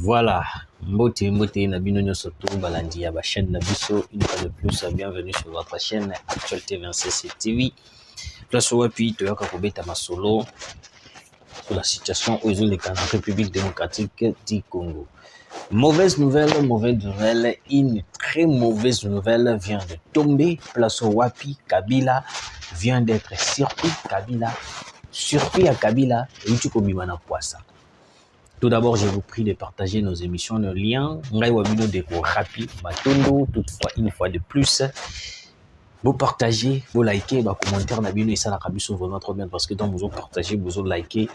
Voilà, Mbote Nabino surtout Balandi à la chaîne Nabiso, une fois de plus, bienvenue sur votre chaîne Actualité 26 TV. Place au appui, Toyoka Kobeta Masolo, sur la situation aux îles de la République démocratique du Congo. Mauvaise nouvelle, une très mauvaise nouvelle vient de tomber. Place au Wapi, Kabila vient d'être surpris à Kabila, et tu Bimana Poissa. Tout d'abord, je vous prie de partager nos émissions, nos liens. Ngai Wabino Deko Rapi, Matondo, toutefois, une fois de plus. Vous partagez, vous likez, vous commentaire, Nabino et ça, la Kabiso vraiment trop bien parce que dans vous partagez, vous likez,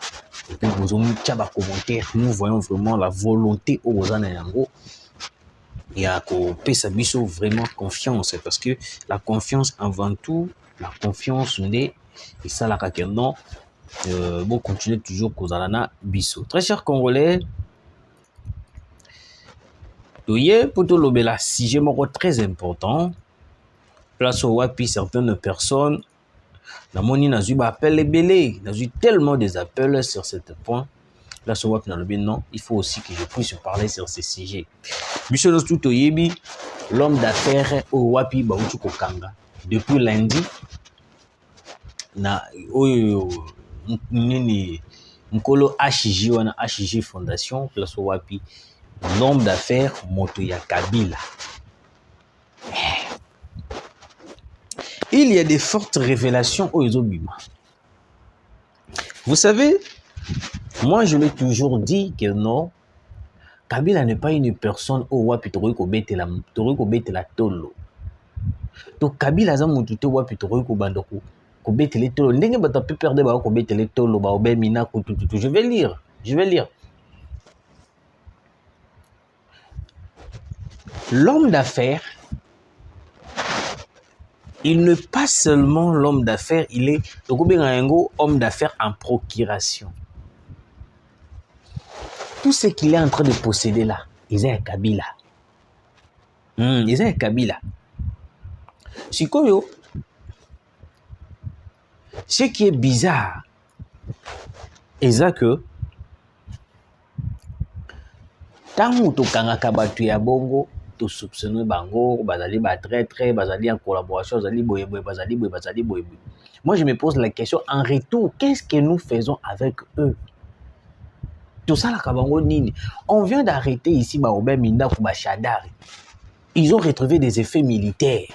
et puis vous mis tchaba commentaire. Nous voyons vraiment la volonté au Bozana Yango. Et à Pesa Biso vraiment confiance parce que la confiance avant tout, la confiance n'est, et ça, la Kakendon. Bon, continuez toujours Kozalana Bisso. Très chers Congolais, Toye Poto Lobela, sujet très important. Place au Wapi, certaines personnes, la moni n'a eu appel les belés, n'a eu tellement des appels sur ce point. Place au Wapi, non, il faut aussi que je puisse parler sur ces sujets. Bisso tout Toyebi, l'homme d'affaires au Wapi Baoutou Kokanga, depuis lundi, na nini Nkolo HJ wana HJ Fondation place Wapi l'homme d'affaires Motoya Kabila. Il y a des fortes révélations aux Obima. Vous savez, moi je l'ai toujours dit que non, Kabila n'est pas une personne au Wapi Toriko bete la tolo. Donc Kabila za mututé Wapi Toriko bandoko. Je vais lire. L'homme d'affaires, il n'est pas seulement l'homme d'affaires, il est homme d'affaires en procuration. Tout ce qu'il est en train de posséder là, il est à Kabila. Il est à Kabila. Sikoyo, ce qui est bizarre, c'est que tant que tu as kabatu ya bongo, tu soupçonnes bango, bazali ba traître, bazali en collaboration, bazali boye. Moi je me pose la question en retour, qu'est-ce que nous faisons avec eux? Tout ça la kabango nini. On vient d'arrêter ici Baobé Minda ou Bachadari. Ils ont retrouvé des effets militaires.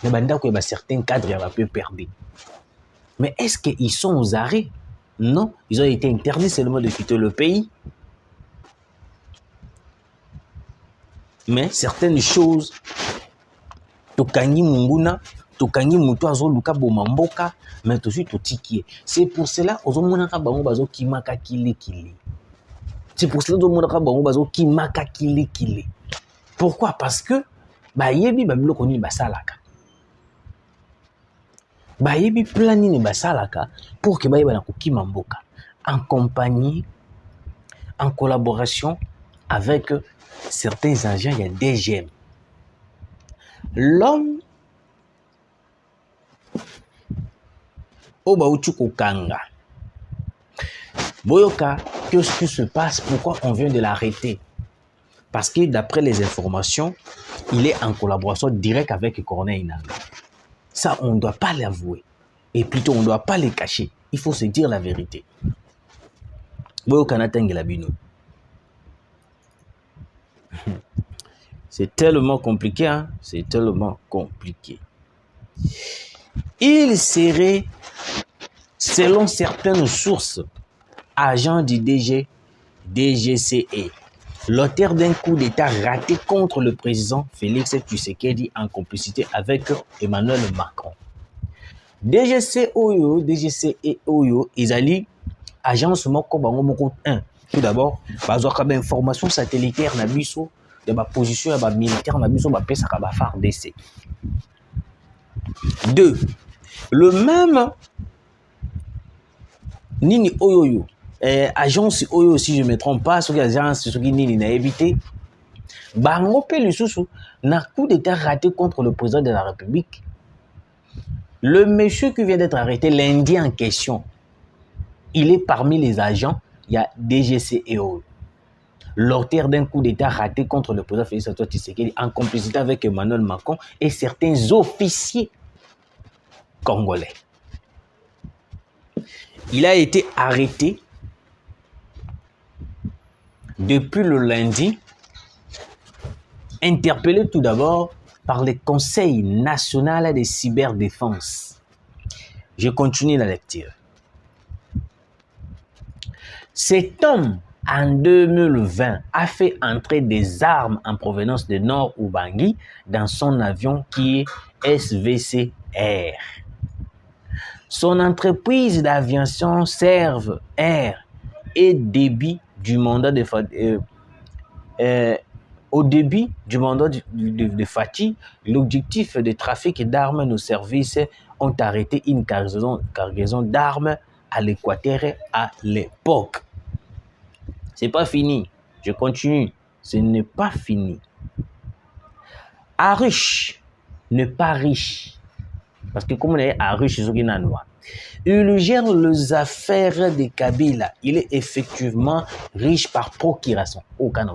Mais certains cadres un peu perdus. Mais est-ce qu'ils sont aux arrêts? Non, ils ont été interdits seulement de quitter le pays. Mais certaines choses, Tokanyi Munguna, Tokanyi Mutuazo Luka Bomamboka, mais tout de suite Tiki. C'est pour cela Ozomonaka Bango Bazo Kimaka Kili. C'est pour cela Ozomonaka Bango Bazo Kimaka Kili. Pourquoi? Parce que Bayebi Babilo Koni Basalaka. Bayebi planini basalaka pour que bayebi na kokimamboka en compagnie, en collaboration avec certains agents, il y a DGM. L'homme Obauchu Kokanga. Boyoka, qu'est-ce qui se passe? Pourquoi on vient de l'arrêter? Parce que d'après les informations, il est en collaboration directe avec Corneille Nangaa. Ça, on ne doit pas l'avouer. Et plutôt, on ne doit pas les cacher. Il faut se dire la vérité. C'est tellement compliqué, hein? C'est tellement compliqué. Il serait, selon certaines sources, agent du DGCE, l'auteur d'un coup d'État raté contre le président Félix Tshisekedi en complicité avec Emmanuel Macron. DGCE Oyo, ils allaient agence Moko Bango Moko 1. Tout d'abord, bazoka ba information satellitaire na biso de ba position ba militaire na biso ba pesa ka ba FARDC. 2. Le même Nini Oyoyo, agence Oyo, si je ne me trompe pas, ce qui agence, ce qui Nini n'a évité, Bango pe lisusu na coup d'État raté contre le président de la République. Le monsieur qui vient d'être arrêté, l'Indien en question, il est parmi les agents, il y a DGCE. l'auteur d'un coup d'État raté contre le président Félix Antoine Tshisekedi en complicité avec Emmanuel Macron et certains officiers congolais. Il a été arrêté depuis le lundi, interpellé tout d'abord par le Conseil national de cyberdéfense. Je continue la lecture. Cet homme, en 2020, a fait entrer des armes en provenance de Nord Ubangi dans son avion qui est SVC-Air. Son entreprise d'aviation Serve Air est débit du mandat de au début du mandat de Fatih, l'objectif de trafic d'armes nos services ont arrêté une cargaison d'armes à l'Équateur à l'époque. C'est pas fini. Je continue. Ce n'est pas fini. Arush n'est pas riche. Parce que comme on est Arush, il gère les affaires de Kabila. Il est effectivement riche par procuration. Au Ghana.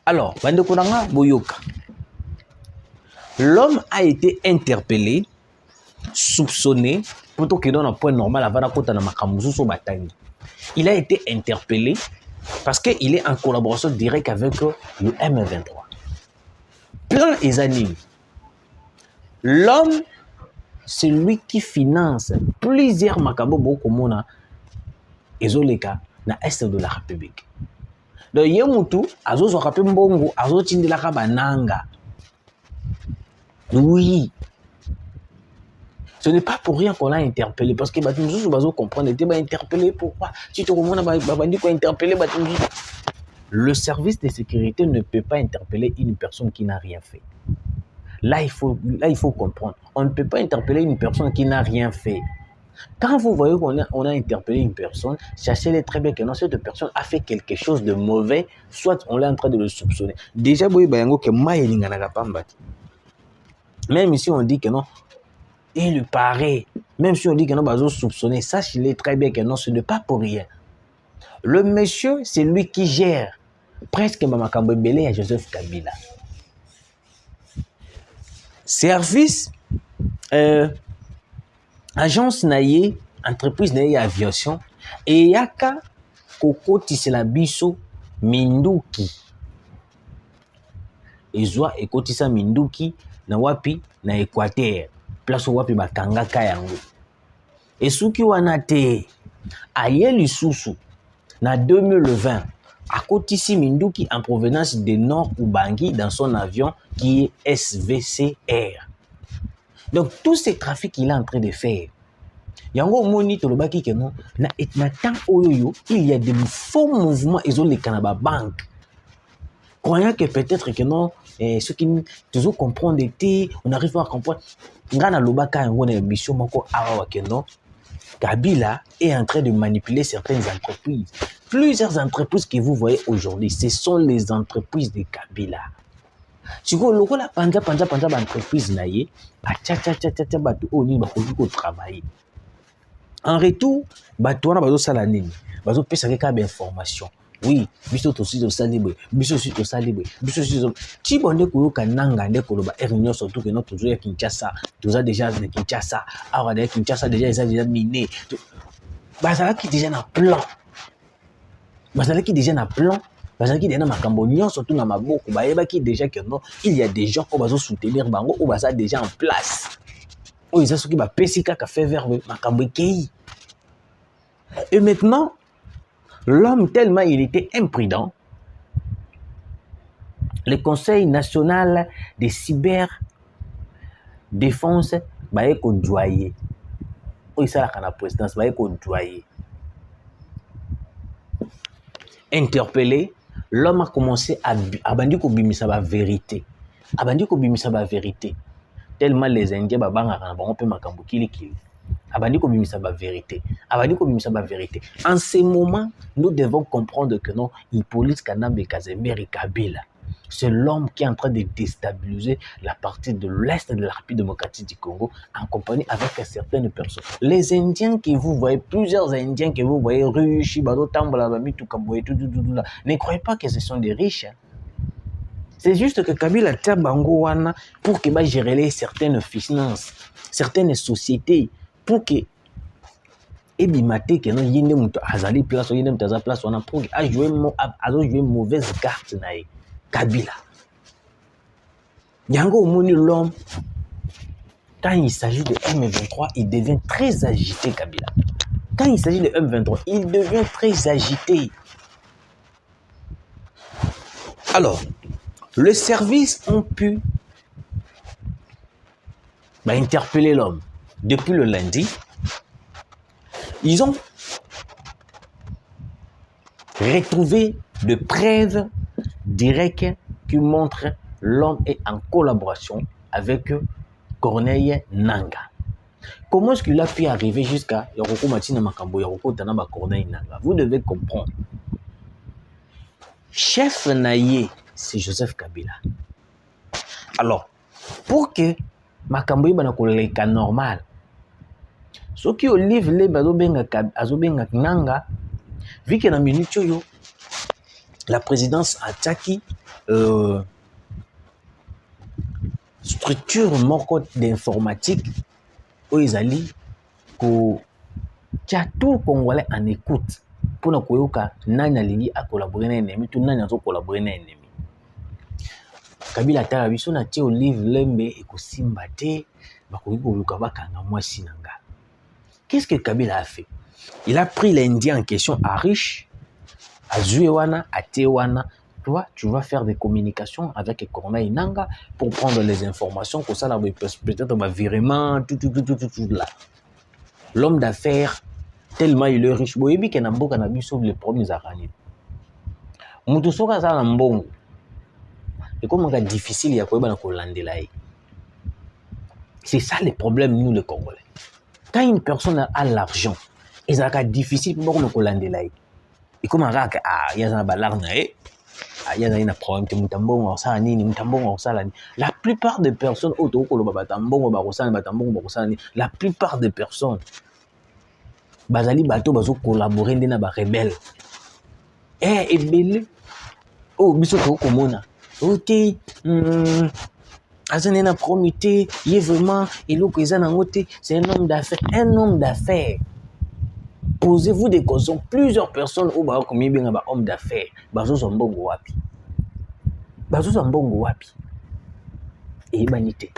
Alors, l'homme a été interpellé, soupçonné, plutôt que dans un point normal, il a été interpellé parce qu'il est en collaboration directe avec le M23. Plein et animes. L'homme, c'est lui qui finance plusieurs macabos bokomona ezoleka na est de la République. Donc, yemutu azo sokape mbongo azo tindela ka bananga. Oui. Ce n'est pas pour rien qu'on l'a interpellé parce que nous bazo comprendre était ba interpellé pourquoi si tu comprends ba dit quoi interpeller le service de sécurité ne peut pas interpeller une personne qui n'a rien fait. Là il faut comprendre. On ne peut pas interpeller une personne qui n'a rien fait. Quand vous voyez qu'on a interpellé une personne, sachez-le très bien que non, cette personne a fait quelque chose de mauvais, soit on est en train de le soupçonner. Déjà, même si on dit que non, il paraît, même si on dit que non, on soupçonner, sachez-le très bien que non, ce n'est pas pour rien. Le monsieur, c'est lui qui gère presque Mamakambo Belé à Joseph Kabila. Service, agence naïe, entreprise naïe aviation, et yaka koko tisela biso minduki. Ezwa ekotisa minduki na wapi na Équateur, place wapi bakangaka yango. Esuki wana te, aye lisusu na 2020, akotisi minduki en provenance de Nord Ubangi dans son avion qui est SVC-Air. Donc, tous ces trafics qu'il est en train de faire, yango moni tolobaki que non, na temps oyoyo, il y a des faux mouvements et les Canada banque. Croyant que peut-être que non, ceux qui toujours comprendre été, on arrive à comprendre. Ngana lobaka yango na mission moko awa que non, Kabila est en train de manipuler certaines entreprises. Plusieurs entreprises que vous voyez aujourd'hui, ce sont les entreprises de Kabila. Tu vois, le la panja entreprise naie, travailler. En retour, on a besoin de information. Oui, biso aussi de salibre, biso aussi de salibre, biso aussi de ti bonde ko kananga nde ko ba réunion surtout que notre toujours à Kinshasa, tous a déjà de Kinshasa, alors de Kinshasa déjà ils ont déjà miné. Bazala qui déjà na plan. Bazala qui déjà na plan. Bazala qui déjà na makambo nyon surtout na maboko ba yeba qui déjà que non, il y a des gens qui vont soutenir bango ou baza déjà en place. Oh ils ont ce qui va pesika ka fait vers makambo kei. Et maintenant l'homme, tellement il était imprudent, le Conseil national de cyberdéfense va être doyer. Oui, ça la présidence va être doyer. Interpellé, l'homme a commencé à bandi ko bimisa ba vérité. A bandi ko bimisa ba vérité. Tellement les Indiens ba banga na bango pe makambo kili. Abandi ko bimisa ba vérité. Abandi ko bimisa ba vérité. En ce moment, nous devons comprendre que non, il police Kanambe Kazembe et Kabila. C'est l'homme qui est en train de déstabiliser la partie de l'Est de la République démocratique du Congo en compagnie avec certaines personnes. Les Indiens que vous voyez, plusieurs Indiens que vous voyez, riches, ne croyez pas que ce sont des riches. C'est juste que Kabila tient bango wana pour que gérer certaines finances, certaines sociétés, pour que ebimate que non yende muto azali place yende muto azali place wana pour que a jouer mauvaise carte nae Kabila. Yango omoni l'homme quand il s'agit de M23, il devient très agité Kabila. Quand il s'agit de M23, il devient très agité. Alors, les services ont pu interpeller l'homme depuis le lundi. Ils ont retrouvé de preuves directes qui montrent l'homme est en collaboration avec Corneille Nangaa. Comment est-ce qu'il a pu arriver jusqu'à Yoroko Matina Makambo, Yoroko Tanaba Corneille Nangaa? Vous devez comprendre. Chef Naye, c'est Joseph Kabila. Alors, pour que Makambo Yibana normal, ce qui olive les bazobenga Nangaa, vu que dans minute yo, la présidence a attaqué structure d'informatique où ils allaient que tout Congolais en écoute pour ne pas nani alingi à collaborer na ennemi tout nani azo collaborer na ennemi. Kabila tala biso na tie olive lembe et ko simbate bakoki ko luka bakanga mwasi nanga. Qu'est-ce que Kabila a fait? Il a pris l'Indien en question à riche, à Zuewana, à Tewana. Toi, tu vas faire des communications avec Corneille Nangaa pour prendre les informations, que ça, peut-être un virement, tout là. L'homme d'affaires, tellement il est riche, il y a les premiers araignées. Mutusoka ça mbongo. Et comment c'est difficile, il y a quoi c'est ça le problème, nous les Congolais. Quand une personne a l'argent, c'est difficile pour nous de là. Et comment il y a un balar il y a un problème la plupart des personnes la plupart des personnes bazali bato bazo collaborer na ba rebelle ebele biso to komona oté azana promité il est vraiment c'est un homme d'affaires. Posez-vous des questions. Plusieurs personnes au Baroque comme bien un homme d'affaires. Bazo Zambongo wapi. Bazo Zambongo wapi. Et humanité.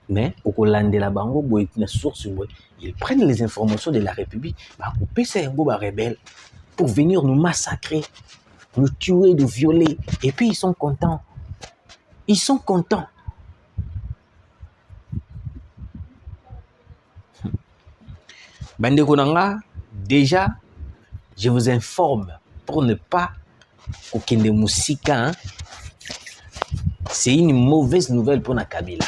Mais au Colande la Bango, na source, ils prennent les informations de la République. Bah couper ces rebelles pour venir nous massacrer, nous tuer, nous violer. Et puis ils sont contents. Ils sont contents. Bande Konanga. Déjà, je vous informe pour ne pas aucun de Moussika. C'est une mauvaise nouvelle pour Kabila.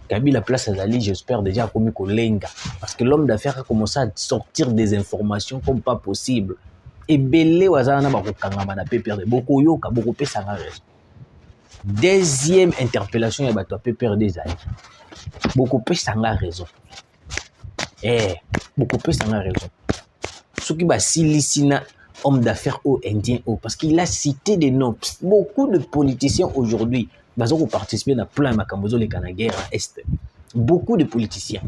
Kabila place à Zali, j'espère déjà comme Kolenga. Parce que l'homme d'affaires a commencé à sortir des informations comme pas possible. Et Belé Wazana Bakokanga na perdre beaucoup yoka, beaucoup pesanga raison. Deuxième interpellation, il y a Bato perdre des années. Beaucoup pesanga raison. Beaucoup plus en a raison. Ce qui va silicina homme d'affaires au indien parce qu'il a cité des noms. Beaucoup de politiciens aujourd'hui, ils ont participé dans plein de Makambozo les Canadiens à Est. Beaucoup de politiciens.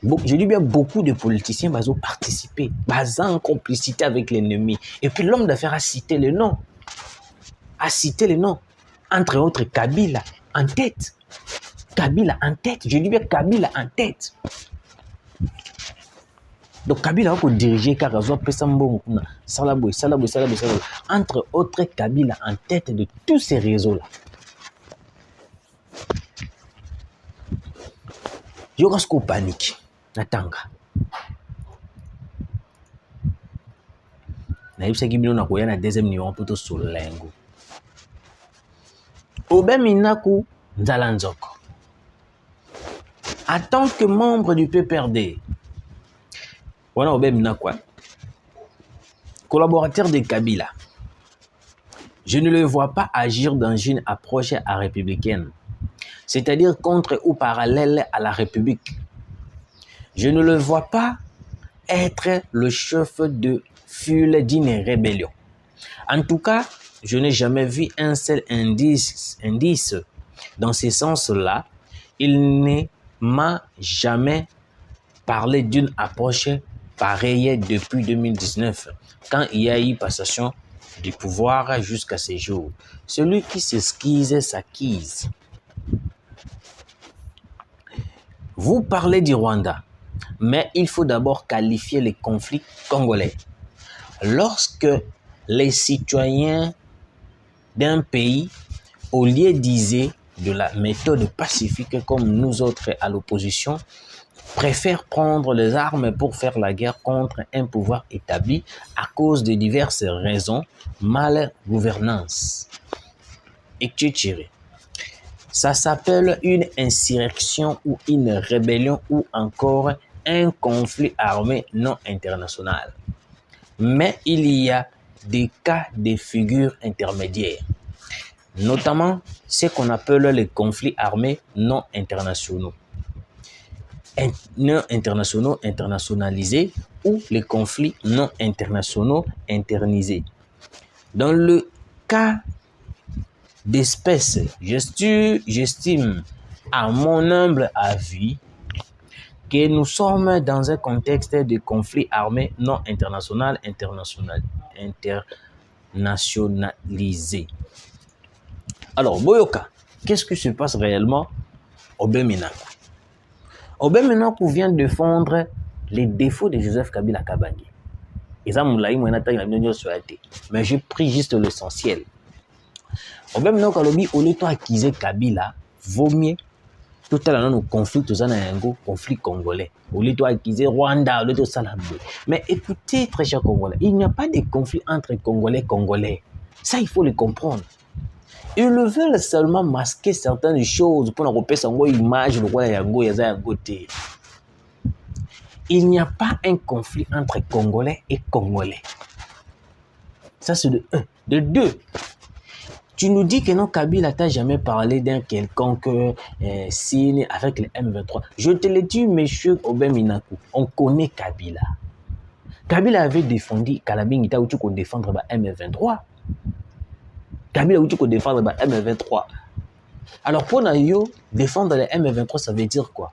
Je dis bien beaucoup de politiciens ont participé, en complicité avec l'ennemi. Et puis l'homme d'affaires a cité les noms. Entre autres Kabila en tête. Kabila en tête. Je dis bien Kabila en tête. Donc Kabila va diriger Karazo Pesambo Salaboy. Entre autres Kabila en tête de tous ces réseaux-là. Yogasko panique. Natanga. Naïbsa Gibino na koya na deuxième niveau plutôt sur lengo. Obeminaku Nzalanzoko. En tant que membre du PPRD, collaborateur de Kabila, Je ne le vois pas agir dans une approche républicaine, c'est-à-dire contre ou parallèle à la République. Je ne le vois pas être le chef de file d'une rébellion. En tout cas, je n'ai jamais vu un seul indice dans ce sens-là. Il ne m'a jamais parlé d'une approche pareille depuis 2019, quand il y a eu passation du pouvoir jusqu'à ces jours. Celui qui s'esquise s'acquise. Vous parlez du Rwanda, mais il faut d'abord qualifier les conflits congolais. Lorsque les citoyens d'un pays, au lieu d'user de la méthode pacifique comme nous autres à l'opposition, préfèrent prendre les armes pour faire la guerre contre un pouvoir établi à cause de diverses raisons, mal gouvernance. Et tu tiré. Ça s'appelle une insurrection ou une rébellion ou encore un conflit armé non international. Mais il y a des cas de figures intermédiaires, notamment ce qu'on appelle les conflits armés non internationaux. Non internationaux internationalisés ou les conflits non internationaux internisés. Dans le cas d'espèce, j'estime à mon humble avis que nous sommes dans un contexte de conflit armé non internationalisé. Alors, Boyoka, qu'est-ce qui se passe réellement au Beminaku? Obé Menaku vient défendre les défauts de Joseph Kabila Kabange. Mais j'ai pris juste l'essentiel. Obé Menaku alobi au lieu d'accuser Kabila, vaut mieux tout à l'heure nos conflits, tout ça conflit congolais. Au lieu d'accuser Rwanda, au lieu de Salabé. Mais écoutez, très chers Congolais, il n'y a pas de conflit entre Congolais. Ça, il faut le comprendre. Ils veulent seulement masquer certaines choses pour nous repérer son image de quoi il n'y a pas un conflit entre Congolais et Congolais. Ça, c'est de un. De deux, tu nous dis que non, Kabila t'a jamais parlé d'un quelconque signe avec le M23. Je te le dis, monsieur Obé Minaku, on connaît Kabila. Kabila avait défendu Kalabingita où tu peux défendre le M23. Kabila où tu peux défendre le M23. Alors pour Nayo, défendre le M23, ça veut dire quoi?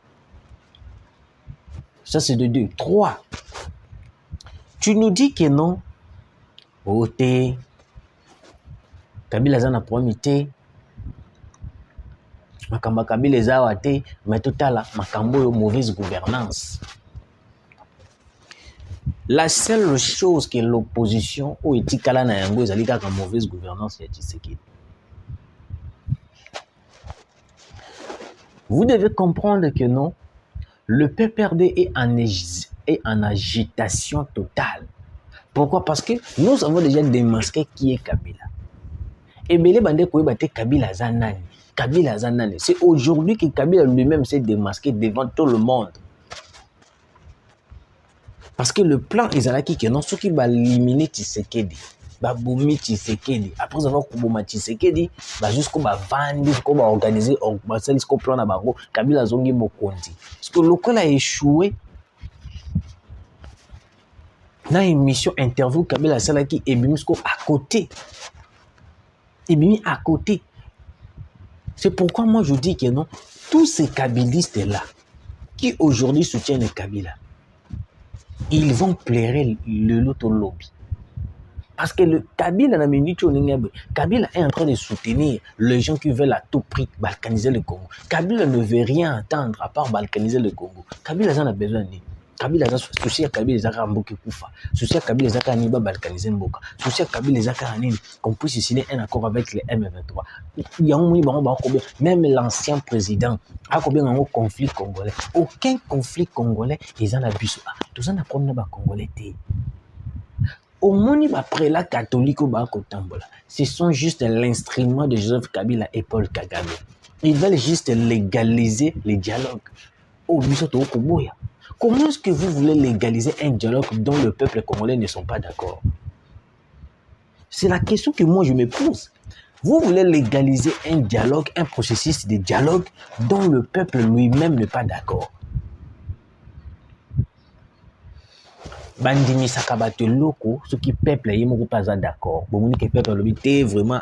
Ça c'est de 2. 3. Tu nous dis que non. Ote. Kabila zana promité. Makamba Kabila zawate. Mais total, makambo mauvaise gouvernance. La seule chose que l'opposition ou etikala na yango ezali kaka mauvaise gouvernance ya Tshisekedi. Vous devez comprendre que non, le PPRD est en agitation totale. Pourquoi? Parce que nous avons déjà démasqué qui est Kabila. Et Bele Bande Koyebate Kabila Zanani. Kabila Zanani. C'est aujourd'hui que Kabila lui-même s'est démasqué devant tout le monde. Parce que le plan Ezalaki que non, ceux qui va éliminer Tshisekedi, va bomber Tshisekedi. Après avoir bombé Tshisekedi, va jusqu'au va vendre, jusqu'au va organiser, va faire jusqu'au plan à Bango, Kabila Zongi Mokonti. Parce que le local a échoué. Dans une mission interview, Kabila Salaki est mis à côté. Il est mis à côté. C'est pourquoi moi je dis que non, tous ces kabilistes-là, qui aujourd'hui soutiennent le Kabila, ils vont plairer l'autre lobby. Parce que le Kabila est en train de soutenir les gens qui veulent à tout prix balkaniser le Congo. Kabila ne veut rien entendre à part balkaniser le Congo. Kabila en a besoin de Kabila a souci à Kabila Zaka Mboke Koufa, souci à Kabila Zaka Aniba balkaniser Mboka, souci à Kabila Zaka Anine qu'on puisse signer un accord avec les M23. Il y a même l'ancien président a combien un conflit congolais. Aucun conflit congolais ils en a bu. Tout ça n'a pas de congolais. Au moni après la catholique au Bakotambola, ce sont juste l'instrument de Joseph Kabila et Paul Kagame. Ils veulent juste légaliser les dialogues. Oh, comment est-ce que vous voulez légaliser un dialogue dont le peuple congolais ne sont pas d'accord? C'est la question que moi je me pose. Vous voulez légaliser un dialogue, un processus de dialogue dont le peuple lui-même n'est pas d'accord. Bandimi Sakabato loko, ce qui peuple est pas d'accord. Bon, que peuple le vraiment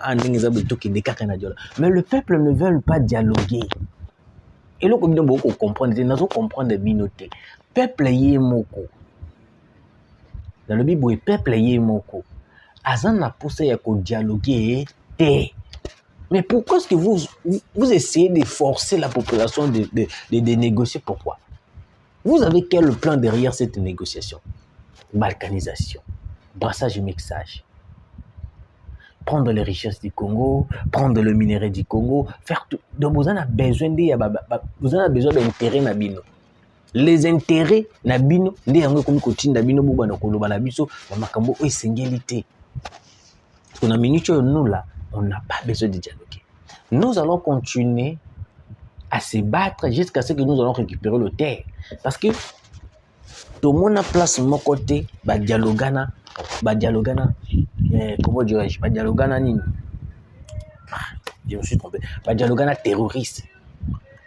mais le peuple ne veut pas dialoguer. Et là, comme beaucoup comprendre, nous comprendre de minoté. Peuple est moko. Dans le Bible, peuple est moko. Azan n'a poussé à dialoguer. Mais pourquoi est-ce que vous essayez de forcer la population de négocier? Pourquoi? Vous avez quel plan derrière cette négociation? Balkanisation, brassage et mixage. Prendre les richesses du Congo, prendre le minerai du Congo, faire tout. Donc vous en avez besoin d'intérêts nabino. Les intérêts nabino, les yango comme continue nabino buba na koloba na biso, makambo o esengélité. Parce qu'on a minute nous là, on n'a pas besoin de dialoguer. Nous allons continuer à se battre jusqu'à ce que nous allons récupérer le terre. Parce que tout le monde a place mon côté, dialogana, comment dirais-je, dialogana nini. Je me suis trompé. Dialogana terroriste.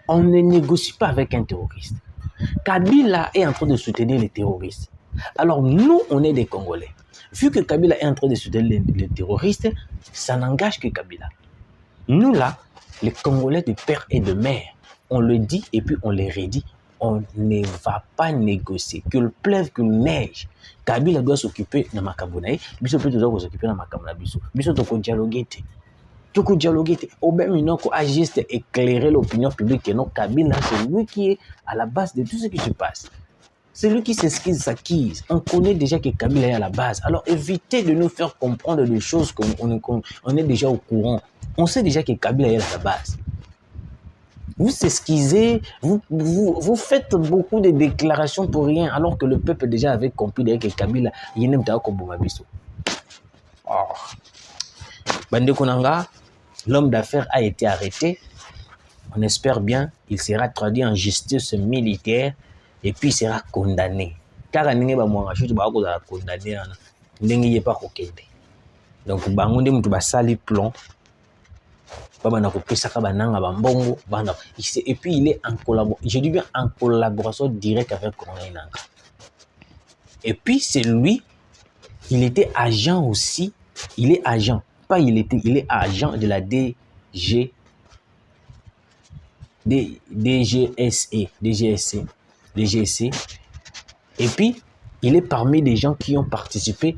On ne négocie pas avec un terroriste. Kabila est en train de soutenir les terroristes. Alors nous, on est des Congolais. Vu que Kabila est en train de soutenir les terroristes, ça n'engage que Kabila. Nous là, les Congolais de père et de mère, on le dit et puis on le redit, on ne va pas négocier. Qu'il pleuve, qu'il neige. Kabila doit s'occuper de Makabonaï, Biso peut toujours s'occuper de Makamona Biso. Biso doit dialoguer. Tout dialoguer. Au même moment qu'on a juste éclairer l'opinion publique et non Kabila, c'est lui qui est à la base de tout ce qui se passe. C'est lui qui s'acquise. On connaît déjà que Kabila est à la base. Alors évitez de nous faire comprendre des choses qu'on est déjà au courant. On sait déjà que Kabila est à la base. Vous s'excusez, vous faites beaucoup de déclarations pour rien, alors que le peuple déjà avait compris que Kabila, il n'aime pas comme Bomabiso. Bande Konanga, l'homme d'affaires a été arrêté. On espère bien qu'il sera traduit en justice militaire et puis il sera condamné. Car il n'est pas condamné. Il n'est pas condamné. Donc, il y a sali plomb. Et puis il est en collaboration, je dis bien en collaboration directe avec Corneille Nangaa. Et puis c'est lui, il était agent aussi, il est agent, pas il est agent de la DGSE. Et puis il est parmi les gens qui ont participé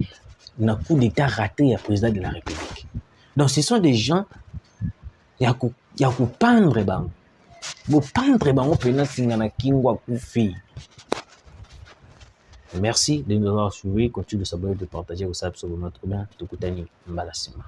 dans le coup d'état raté à président de la République. Donc ce sont des gens il y a pendre bango. Bo pendre bango pena singana kingwa kufi. Merci de nous avoir suivis. Continuez de s'abonner, de partager vos subs sur notre bien. Tukutani mbalasima.